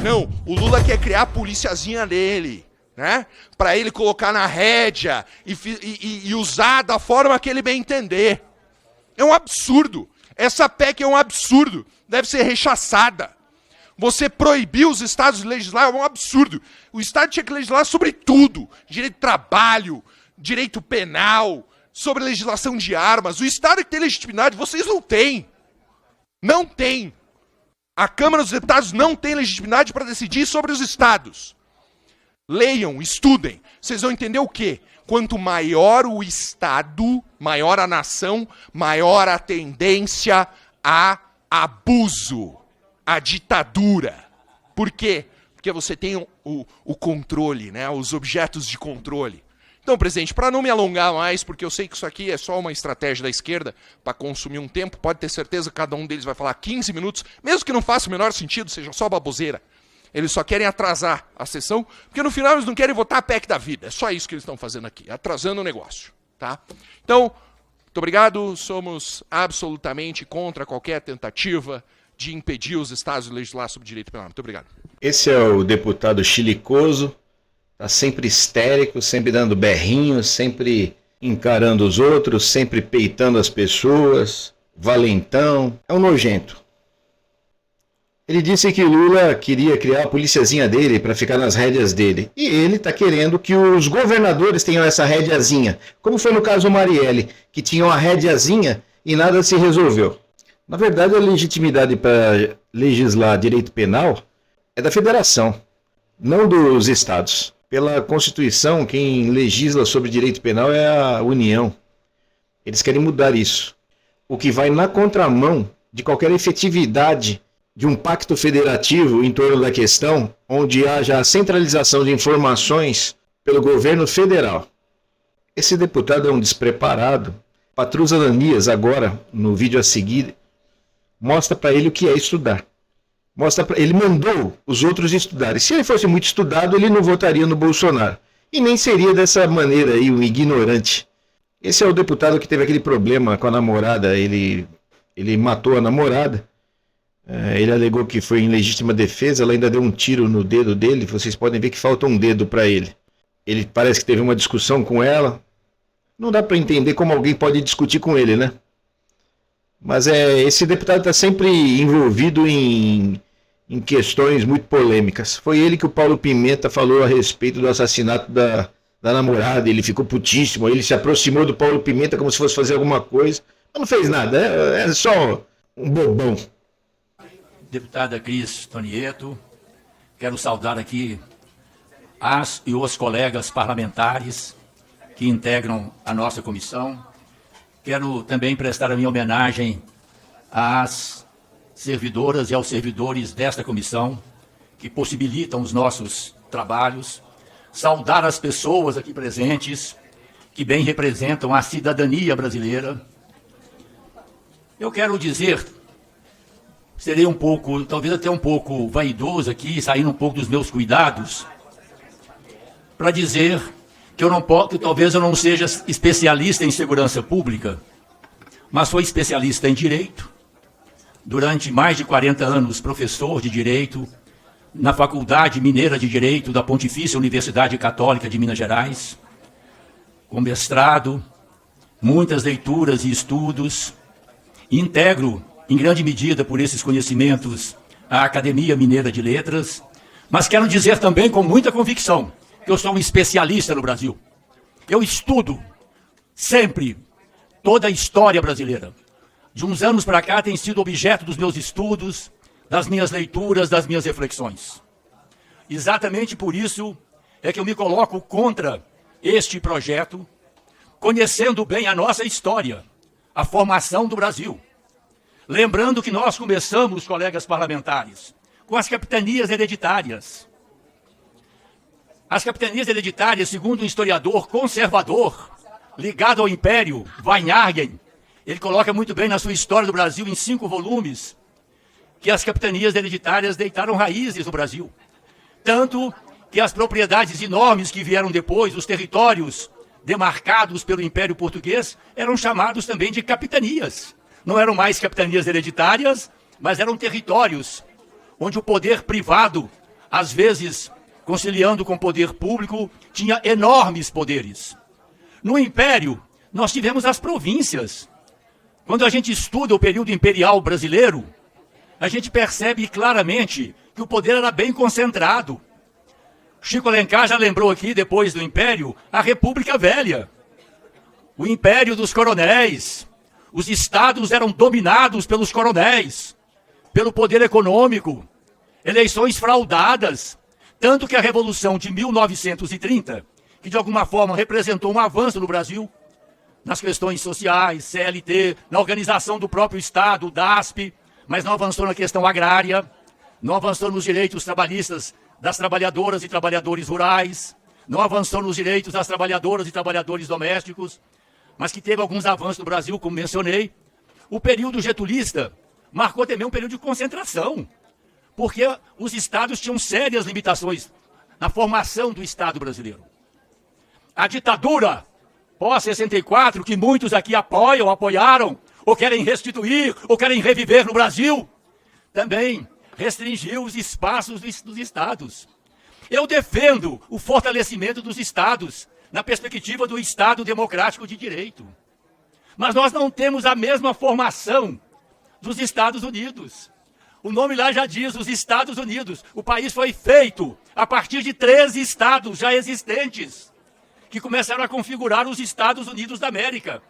Não, o Lula quer criar a policiazinha dele, né? Pra ele colocar na rédea e usar da forma que ele bem entender. É um absurdo. Essa PEC é um absurdo. Deve ser rechaçada. Você proibir os estados de legislar é um absurdo. O estado tinha que legislar sobre tudo. Direito de trabalho, direito penal, sobre legislação de armas. O estado que tem legitimidade, vocês não têm. Não tem. A Câmara dos Deputados não tem legitimidade para decidir sobre os estados. Leiam, estudem. Vocês vão entender o quê? Quanto maior o estado, maior a nação, maior a tendência a abuso, a ditadura. Por quê? Porque você tem o controle, né? Os objetos de controle. Então, presidente, para não me alongar mais, porque eu sei que isso aqui é só uma estratégia da esquerda para consumir um tempo, pode ter certeza que cada um deles vai falar 15 minutos, mesmo que não faça o menor sentido, seja só baboseira. Eles só querem atrasar a sessão, porque no final eles não querem votar a PEC da vida. É só isso que eles estão fazendo aqui, atrasando o negócio. Tá? Então, muito obrigado. Somos absolutamente contra qualquer tentativa de impedir os estados de legislar sobre direito penal. Muito obrigado. Esse é o deputado chilicoso. Está sempre histérico, sempre dando berrinhos, sempre encarando os outros, sempre peitando as pessoas, valentão. É um nojento. Ele disse que Lula queria criar a policiazinha dele para ficar nas rédeas dele. E ele está querendo que os governadores tenham essa rédeazinha. Como foi no caso Marielle, que tinha uma rédeazinha e nada se resolveu. Na verdade, a legitimidade para legislar direito penal é da federação, não dos estados. Pela Constituição, quem legisla sobre direito penal é a União. Eles querem mudar isso. O que vai na contramão de qualquer efetividade de um pacto federativo em torno da questão, onde haja a centralização de informações pelo governo federal. Esse deputado é um despreparado. Patrus Ananias, agora, no vídeo a seguir, mostra para ele o que é estudar. Ele mandou os outros estudarem. Se ele fosse muito estudado, ele não votaria no Bolsonaro. E nem seria dessa maneira aí, um ignorante. Esse é o deputado que teve aquele problema com a namorada. Ele matou a namorada. Ele alegou que foi em legítima defesa. Ela ainda deu um tiro no dedo dele. Vocês podem ver que falta um dedo para ele. Ele parece que teve uma discussão com ela. Não dá para entender como alguém pode discutir com ele, né? Mas esse deputado está sempre envolvido em questões muito polêmicas. Foi ele que o Paulo Pimenta falou a respeito do assassinato da namorada. Ele ficou putíssimo. Ele se aproximou do Paulo Pimenta como se fosse fazer alguma coisa. Mas não fez nada. É só um bobão. Deputada Cris Tonieto, quero saudar aqui as e os colegas parlamentares que integram a nossa comissão. Quero também prestar a minha homenagem às servidoras e aos servidores desta comissão que possibilitam os nossos trabalhos. Saudar as pessoas aqui presentes que bem representam a cidadania brasileira. Eu quero dizer, serei um pouco, talvez até um pouco vaidoso aqui, saindo um pouco dos meus cuidados, para dizer que talvez eu não seja especialista em segurança pública, mas sou especialista em direito. Durante mais de 40 anos, professor de direito na Faculdade Mineira de Direito da Pontifícia Universidade Católica de Minas Gerais, com mestrado, muitas leituras e estudos. Integro, em grande medida por esses conhecimentos, a Academia Mineira de Letras, mas quero dizer também com muita convicção que eu sou um especialista no Brasil. Eu estudo sempre toda a história brasileira. De uns anos para cá tem sido objeto dos meus estudos, das minhas leituras, das minhas reflexões. Exatamente por isso é que eu me coloco contra este projeto, conhecendo bem a nossa história, a formação do Brasil. Lembrando que nós começamos, colegas parlamentares, com as capitanias hereditárias. As capitanias hereditárias, segundo um historiador conservador, ligado ao Império, Weinhagen, ele coloca muito bem na sua História do Brasil, em 5 volumes, que as capitanias hereditárias deitaram raízes no Brasil. Tanto que as propriedades enormes que vieram depois, os territórios demarcados pelo Império Português, eram chamados também de capitanias. Não eram mais capitanias hereditárias, mas eram territórios onde o poder privado às vezes conciliando com o poder público, tinha enormes poderes. No Império, nós tivemos as províncias. Quando a gente estuda o período imperial brasileiro, a gente percebe claramente que o poder era bem concentrado. Chico Alencar já lembrou aqui, depois do Império, a República Velha. O Império dos Coronéis. Os estados eram dominados pelos coronéis, pelo poder econômico, eleições fraudadas. Tanto que a Revolução de 1930, que de alguma forma representou um avanço no Brasil, nas questões sociais, CLT, na organização do próprio Estado, o DASP, mas não avançou na questão agrária, não avançou nos direitos trabalhistas das trabalhadoras e trabalhadores rurais, não avançou nos direitos das trabalhadoras e trabalhadores domésticos, mas que teve alguns avanços no Brasil, como mencionei. O período getulista marcou também um período de concentração, porque os estados tinham sérias limitações na formação do Estado brasileiro. A ditadura pós-64, que muitos aqui apoiam, apoiaram, ou querem restituir, ou querem reviver no Brasil, também restringiu os espaços dos estados. Eu defendo o fortalecimento dos estados, na perspectiva do Estado democrático de direito. Mas nós não temos a mesma formação dos Estados Unidos. O nome lá já diz, os Estados Unidos. O país foi feito a partir de 13 estados já existentes, que começaram a configurar os Estados Unidos da América.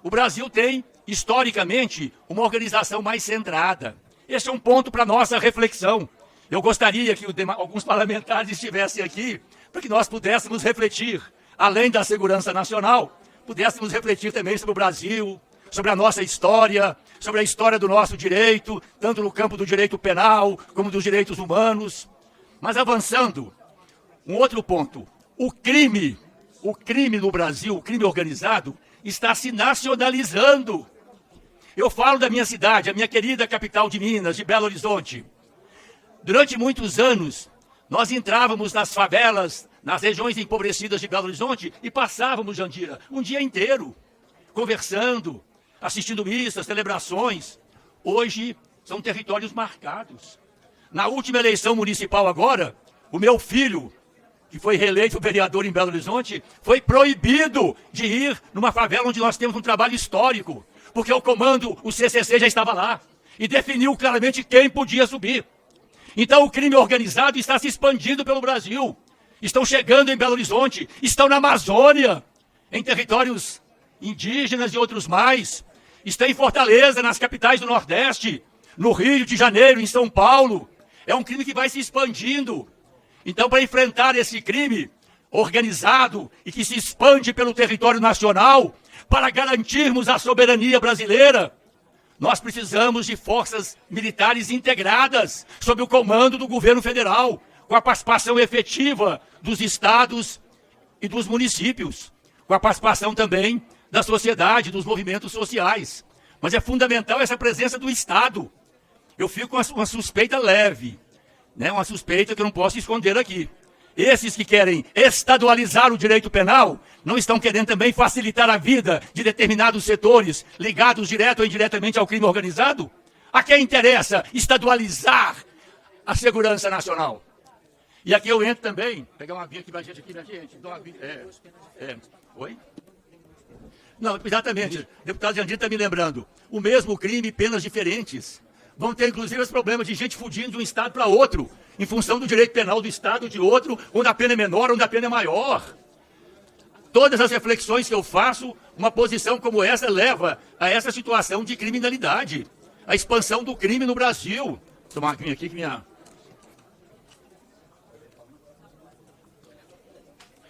O Brasil tem, historicamente, uma organização mais centrada. Esse é um ponto para nossa reflexão. Eu gostaria que alguns parlamentares estivessem aqui, para que nós pudéssemos refletir, além da segurança nacional, pudéssemos refletir também sobre o Brasil, sobre a nossa história, sobre a história do nosso direito, tanto no campo do direito penal, como dos direitos humanos. Mas avançando, um outro ponto. O crime no Brasil, o crime organizado, está se nacionalizando. Eu falo da minha cidade, a minha querida capital de Minas, de Belo Horizonte. Durante muitos anos, nós entrávamos nas favelas, nas regiões empobrecidas de Belo Horizonte e passávamos, Jandira, um dia inteiro, conversando, assistindo missas, celebrações. Hoje, são territórios marcados. Na última eleição municipal agora, o meu filho, que foi reeleito vereador em Belo Horizonte, foi proibido de ir numa favela onde nós temos um trabalho histórico, porque o comando, o CCC, já estava lá e definiu claramente quem podia subir. Então o crime organizado está se expandindo pelo Brasil. Estão chegando em Belo Horizonte, estão na Amazônia, em territórios indígenas e outros mais. Estão em Fortaleza, nas capitais do Nordeste, no Rio de Janeiro, em São Paulo. É um crime que vai se expandindo. Então, para enfrentar esse crime organizado e que se expande pelo território nacional, para garantirmos a soberania brasileira, nós precisamos de forças militares integradas sob o comando do governo federal, com a participação efetiva dos estados e dos municípios, com a participação também da sociedade, dos movimentos sociais. Mas é fundamental essa presença do Estado. Eu fico com uma suspeita leve, né? Uma suspeita que eu não posso esconder aqui. Esses que querem estadualizar o direito penal não estão querendo também facilitar a vida de determinados setores ligados direto ou indiretamente ao crime organizado? A quem interessa estadualizar a segurança nacional? E aqui eu entro também, vou pegar uma via aqui pra gente, Oi? Não, exatamente, deputado Jandir está me lembrando. O mesmo crime, penas diferentes. Vão ter, inclusive, os problemas de gente fugindo de um estado para outro, em função do direito penal do estado de outro, onde a pena é menor, onde a pena é maior. Todas as reflexões que eu faço, uma posição como essa leva a essa situação de criminalidade, a expansão do crime no Brasil. Vou tomar uma aqui que minha...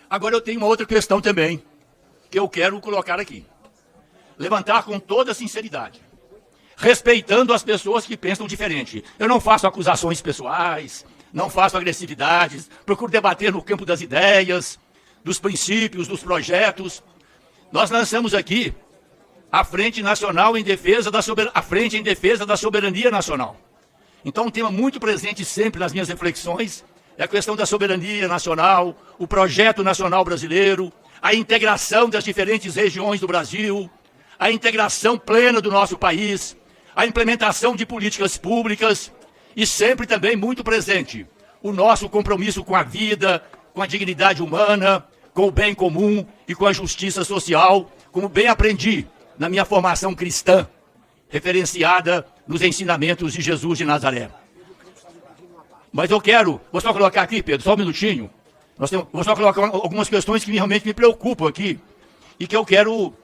Agora eu tenho uma outra questão também, que eu quero colocar aqui. Levantar com toda sinceridade, respeitando as pessoas que pensam diferente. Eu não faço acusações pessoais, não faço agressividades, procuro debater no campo das ideias, dos princípios, dos projetos. Nós lançamos aqui a Frente Nacional em Defesa da Soberania Nacional. Então um tema muito presente sempre nas minhas reflexões é a questão da soberania nacional, o projeto nacional brasileiro, a integração das diferentes regiões do Brasil, a integração plena do nosso país, a implementação de políticas públicas e sempre também muito presente o nosso compromisso com a vida, com a dignidade humana, com o bem comum e com a justiça social, como bem aprendi na minha formação cristã, referenciada nos ensinamentos de Jesus de Nazaré. Mas eu quero, vou só colocar aqui, Pedro, só um minutinho, vou só colocar algumas questões que realmente me preocupam aqui e que eu quero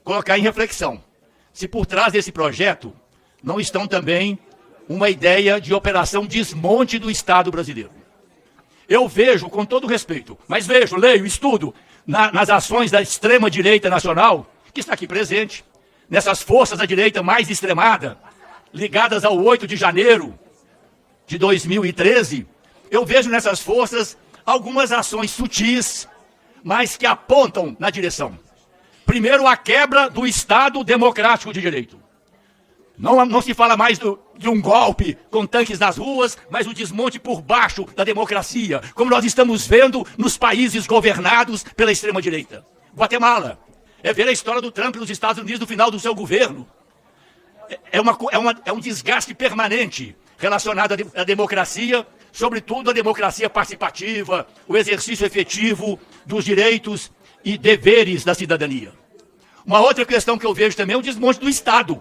colocar em reflexão. Se por trás desse projeto não estão também uma ideia de operação desmonte do Estado brasileiro. Eu vejo, com todo respeito, mas vejo, leio, estudo, nas ações da extrema-direita nacional, que está aqui presente, nessas forças da direita mais extremada, ligadas ao 8 de janeiro de 2013, eu vejo nessas forças algumas ações sutis, mas que apontam na direção. Primeiro, a quebra do Estado democrático de direito. Não se fala mais de um golpe com tanques nas ruas, mas o desmonte por baixo da democracia, como nós estamos vendo nos países governados pela extrema-direita. Guatemala, é ver a história do Trump nos Estados Unidos no final do seu governo. É um desgaste permanente relacionado à democracia, sobretudo a democracia participativa, o exercício efetivo dos direitos e deveres da cidadania. Uma outra questão que eu vejo também é o desmonte do Estado.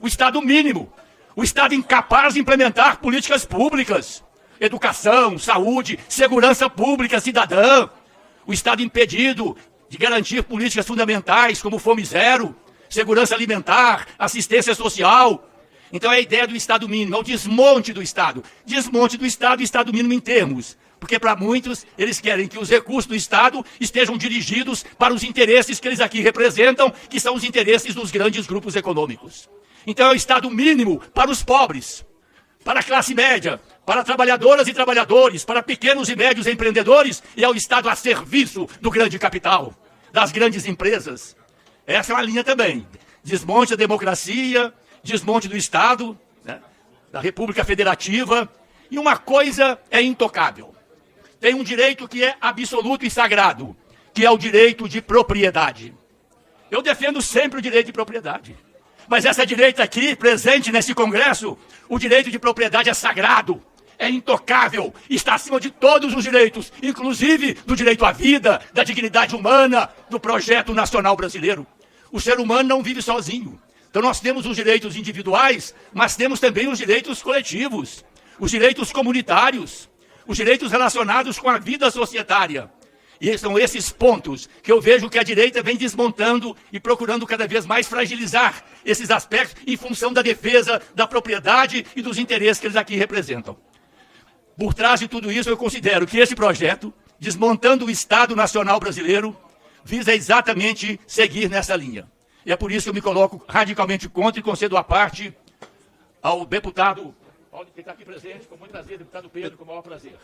O Estado mínimo, o Estado incapaz de implementar políticas públicas, educação, saúde, segurança pública cidadã, o Estado impedido de garantir políticas fundamentais como Fome Zero, segurança alimentar, assistência social. Então é a ideia do Estado mínimo, é o desmonte do Estado e Estado mínimo em termos. Porque para muitos, eles querem que os recursos do Estado estejam dirigidos para os interesses que eles aqui representam, que são os interesses dos grandes grupos econômicos. Então é o Estado mínimo para os pobres, para a classe média, para trabalhadoras e trabalhadores, para pequenos e médios empreendedores, e é o Estado a serviço do grande capital, das grandes empresas. Essa é uma linha também. Desmonte da democracia, desmonte do Estado, né, da República Federativa, e uma coisa é intocável. Tem um direito que é absoluto e sagrado, que é o direito de propriedade. Eu defendo sempre o direito de propriedade. Mas essa direita aqui, presente nesse Congresso, o direito de propriedade é sagrado, é intocável, está acima de todos os direitos, inclusive do direito à vida, da dignidade humana, do projeto nacional brasileiro. O ser humano não vive sozinho. Então nós temos os direitos individuais, mas temos também os direitos coletivos, os direitos comunitários, os direitos relacionados com a vida societária. E são esses pontos que eu vejo que a direita vem desmontando e procurando cada vez mais fragilizar esses aspectos em função da defesa da propriedade e dos interesses que eles aqui representam. Por trás de tudo isso, eu considero que esse projeto, desmontando o Estado Nacional Brasileiro, visa exatamente seguir nessa linha. E é por isso que eu me coloco radicalmente contra e concedo a parte ao deputado, que está aqui presente, com muito prazer, deputado Pedro, com o maior prazer.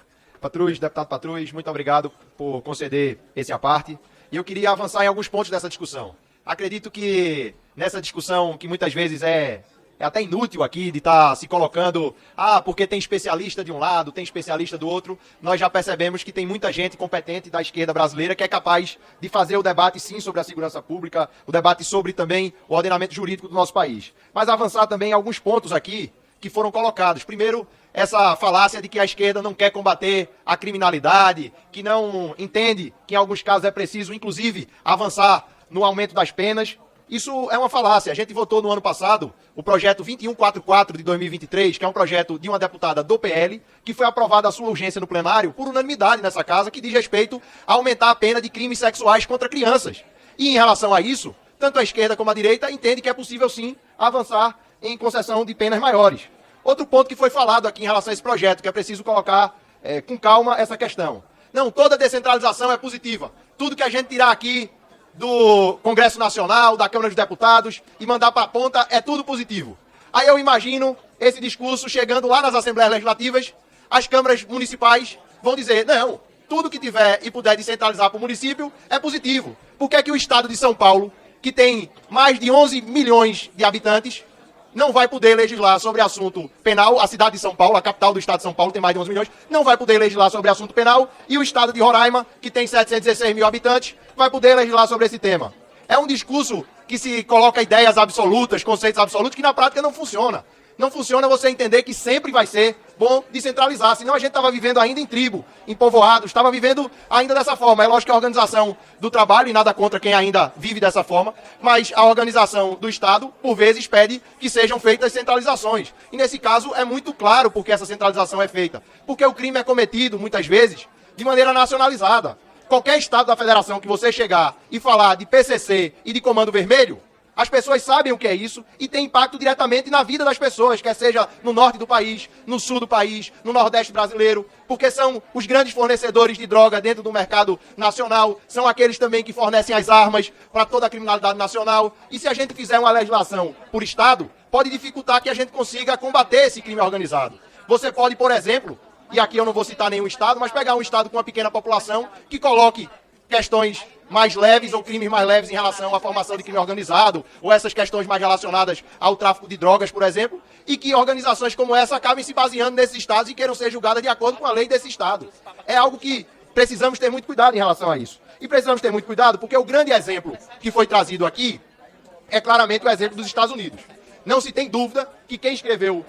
Patrus, deputado Patrus, muito obrigado por conceder esse aparte. E eu queria avançar em alguns pontos dessa discussão. Acredito que nessa discussão, que muitas vezes é até inútil aqui, de estar se colocando, porque tem especialista de um lado, tem especialista do outro, nós já percebemos que tem muita gente competente da esquerda brasileira que é capaz de fazer o debate, sim, sobre a segurança pública, o debate sobre também o ordenamento jurídico do nosso país. Mas avançar também em alguns pontos aqui que foram colocados. Primeiro, essa falácia de que a esquerda não quer combater a criminalidade, que não entende que em alguns casos é preciso, inclusive, avançar no aumento das penas. Isso é uma falácia. A gente votou no ano passado o projeto 2144 de 2023, que é um projeto de uma deputada do PL, que foi aprovado a sua urgência no plenário por unanimidade nessa casa, que diz respeito a aumentar a pena de crimes sexuais contra crianças. E em relação a isso, tanto a esquerda como a direita entende que é possível sim avançar em concessão de penas maiores. Outro ponto que foi falado aqui em relação a esse projeto, que é preciso colocar com calma essa questão. Não, toda descentralização é positiva. Tudo que a gente tirar aqui do Congresso Nacional, da Câmara dos Deputados e mandar para a ponta é tudo positivo. Aí eu imagino esse discurso chegando lá nas Assembleias Legislativas, as câmaras municipais vão dizer, não, tudo que tiver e puder descentralizar para o município é positivo. Por que é que o estado de São Paulo, que tem mais de 11 milhões de habitantes, não vai poder legislar sobre assunto penal? A cidade de São Paulo, a capital do estado de São Paulo, tem mais de 11 milhões, não vai poder legislar sobre assunto penal, e o estado de Roraima, que tem 716 mil habitantes, vai poder legislar sobre esse tema. É um discurso que se coloca ideias absolutas, conceitos absolutos, que na prática não funciona. Não funciona você entender que sempre vai ser bom descentralizar, senão a gente estava vivendo ainda em tribo, em povoados, estava vivendo ainda dessa forma. É lógico que a organização do trabalho, e nada contra quem ainda vive dessa forma, mas a organização do Estado, por vezes, pede que sejam feitas centralizações. E nesse caso é muito claro por que essa centralização é feita. Porque o crime é cometido, muitas vezes, de maneira nacionalizada. Qualquer Estado da Federação que você chegar e falar de PCC e de Comando Vermelho, as pessoas sabem o que é isso e tem impacto diretamente na vida das pessoas, quer seja no norte do país, no sul do país, no nordeste brasileiro, porque são os grandes fornecedores de droga dentro do mercado nacional, são aqueles também que fornecem as armas para toda a criminalidade nacional. E se a gente fizer uma legislação por Estado, pode dificultar que a gente consiga combater esse crime organizado. Você pode, por exemplo, e aqui eu não vou citar nenhum Estado, mas pegar um Estado com uma pequena população que coloque questões mais leves ou crimes mais leves em relação à formação de crime organizado, ou essas questões mais relacionadas ao tráfico de drogas, por exemplo, e que organizações como essa acabem se baseando nesses estados e queiram ser julgadas de acordo com a lei desse estado. É algo que precisamos ter muito cuidado em relação a isso. E precisamos ter muito cuidado porque o grande exemplo que foi trazido aqui é claramente o exemplo dos Estados Unidos. Não se tem dúvida que quem escreveu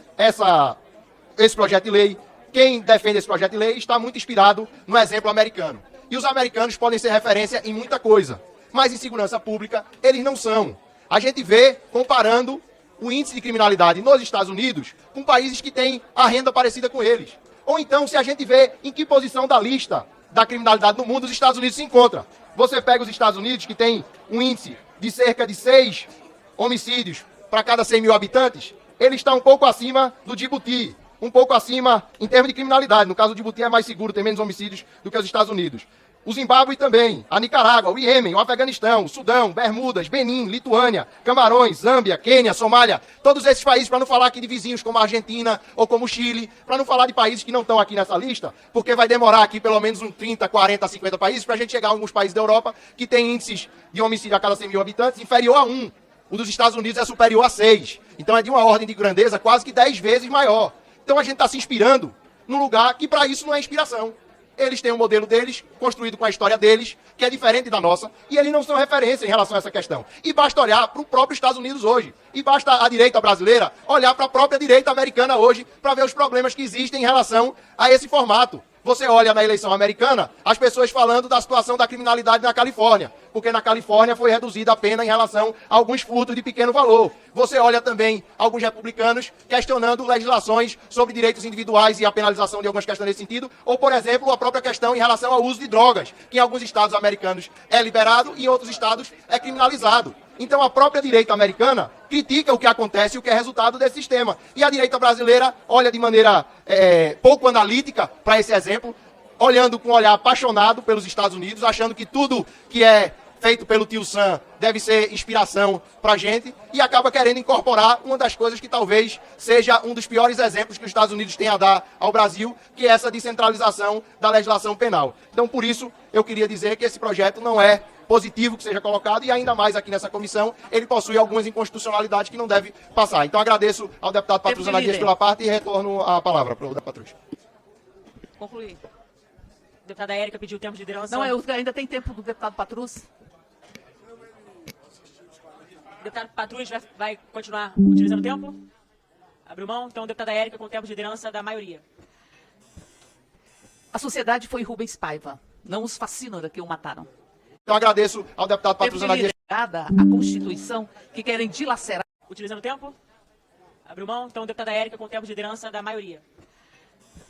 esse projeto de lei, quem defende esse projeto de lei, está muito inspirado no exemplo americano. E os americanos podem ser referência em muita coisa, mas em segurança pública eles não são. A gente vê comparando o índice de criminalidade nos Estados Unidos com países que têm a renda parecida com eles. Ou então, se a gente vê em que posição da lista da criminalidade no mundo os Estados Unidos se encontra. Você pega os Estados Unidos, que tem um índice de cerca de 6 homicídios para cada 100 mil habitantes, ele está um pouco acima do Djibouti, um pouco acima em termos de criminalidade. No caso do Djibouti é mais seguro, tem menos homicídios do que os Estados Unidos. O Zimbábue também, a Nicarágua, o Iêmen, o Afeganistão, o Sudão, Bermudas, Benin, Lituânia, Camarões, Zâmbia, Quênia, Somália, todos esses países, para não falar aqui de vizinhos como a Argentina ou como o Chile, para não falar de países que não estão aqui nessa lista, porque vai demorar aqui pelo menos uns 30, 40, 50 países para a gente chegar a alguns países da Europa que têm índices de homicídio a cada 100 mil habitantes inferior a 1. O dos Estados Unidos é superior a 6. Então é de uma ordem de grandeza quase que 10 vezes maior. Então a gente está se inspirando num lugar que para isso não é inspiração. Eles têm um modelo deles, construído com a história deles, que é diferente da nossa, e eles não são referência em relação a essa questão. E basta olhar para o próprio Estados Unidos hoje, e basta a direita brasileira olhar para a própria direita americana hoje, para ver os problemas que existem em relação a esse formato. Você olha na eleição americana, as pessoas falando da situação da criminalidade na Califórnia, porque na Califórnia foi reduzida a pena em relação a alguns furtos de pequeno valor. Você olha também alguns republicanos questionando legislações sobre direitos individuais e a penalização de algumas questões nesse sentido, ou, por exemplo, a própria questão em relação ao uso de drogas, que em alguns estados americanos é liberado e em outros estados é criminalizado. Então a própria direita americana critica o que acontece e o que é resultado desse sistema. E a direita brasileira olha de maneira pouco analítica para esse exemplo, olhando com um olhar apaixonado pelos Estados Unidos, achando que tudo que é feito pelo tio Sam deve ser inspiração para a gente, e acaba querendo incorporar uma das coisas que talvez seja um dos piores exemplos que os Estados Unidos têm a dar ao Brasil, que é essa descentralização da legislação penal. Então, por isso, eu queria dizer que esse projeto não é positivo que seja colocado, e ainda mais aqui nessa comissão, ele possui algumas inconstitucionalidades que não deve passar. Então agradeço ao deputado Patrus Anadias pela parte e retorno a palavra para o deputado Patrus. Concluir. A deputada Érica pediu tempo de liderança. Não, ainda tem tempo do deputado Patrus. O deputado Patrus vai continuar utilizando o tempo? Abriu mão? Então, deputada Érica com tempo de liderança da maioria. A sociedade foi Rubens Paiva. Não os fascina que o mataram. Então agradeço ao deputado Patrus Anadias. A Constituição que querem dilacerar. Utilizando o tempo? Abriu mão? Então, deputada Érica com tempo de liderança da maioria.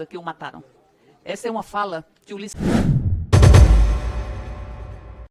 Que o mataram. Essa é uma fala que o